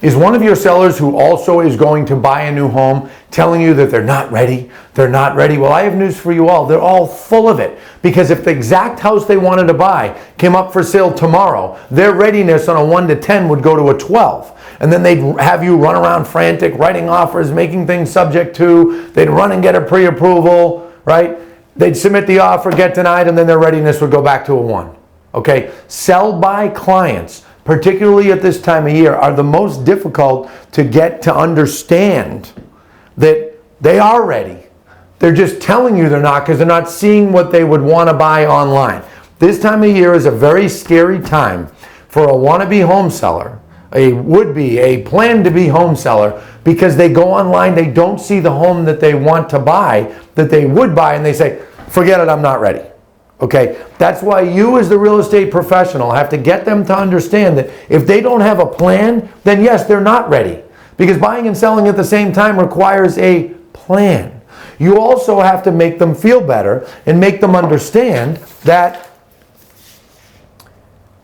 Is one of your sellers who also is going to buy a new home telling you that they're not ready? They're not ready. Well, I have news for you all. They're all full of it. Because if the exact house they wanted to buy came up for sale tomorrow, their readiness on a 1 to 10 would go to a 12. And then they'd have you run around frantic, writing offers, making things subject to. They'd run and get a pre-approval, right? They'd submit the offer, get denied, and then their readiness would go back to a 1. Okay? Sell-by clients, particularly at this time of year, are the most difficult to get to understand that they are ready. They're just telling you they're not because they're not seeing what they would want to buy online. This time of year is a very scary time for a wannabe home seller, a would-be, a plan-to-be home seller, because they go online, they don't see the home that they want to buy, that they would buy, and they say, forget it, I'm not ready. Okay, that's why you as the real estate professional have to get them to understand that if they don't have a plan, then yes, they're not ready. Because buying and selling at the same time requires a plan. You also have to make them feel better and make them understand that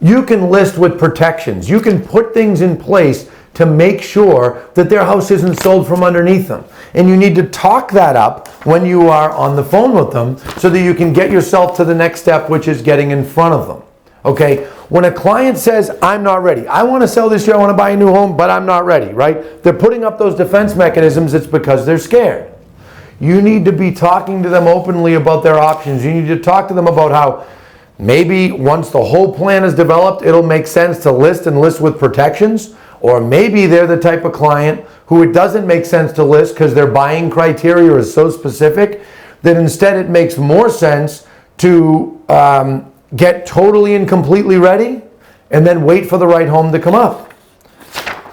you can list with protections. You can put things in place to make sure that their house isn't sold from underneath them. And you need to talk that up when you are on the phone with them so that you can get yourself to the next step, which is getting in front of them. Okay? When a client says, I'm not ready, I want to sell this year, I want to buy a new home, but I'm not ready, right? They're putting up those defense mechanisms, it's because they're scared. You need to be talking to them openly about their options. You need to talk to them about how maybe once the whole plan is developed, it'll make sense to list and list with protections. Or maybe they're the type of client who it doesn't make sense to list because their buying criteria is so specific that instead it makes more sense to get totally and completely ready and then wait for the right home to come up.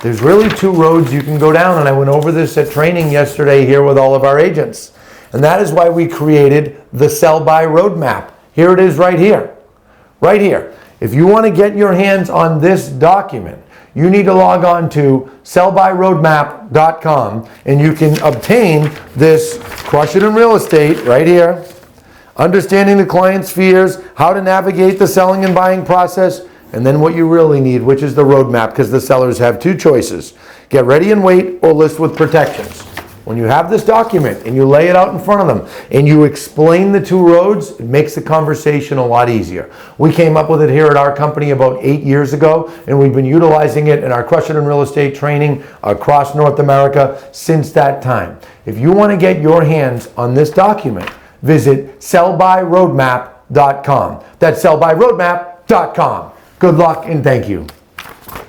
There's really 2 roads you can go down, and I went over this at training yesterday here with all of our agents. And that is why we created the sell-by roadmap. Here it is right here. Right here. If you want to get your hands on this document, you need to log on to sellbyroadmap.com and you can obtain this Crush It in Real Estate right here. Understanding the client's fears, how to navigate the selling and buying process, and then what you really need, which is the roadmap, because the sellers have 2 choices. Get ready and wait or list with protections. When you have this document and you lay it out in front of them and you explain the 2 roads, it makes the conversation a lot easier. We came up with it here at our company about 8 years ago, and we've been utilizing it in our Crush It in Real Estate training across North America since that time. If you want to get your hands on this document, visit sellbyroadmap.com. That's sellbyroadmap.com. Good luck and thank you.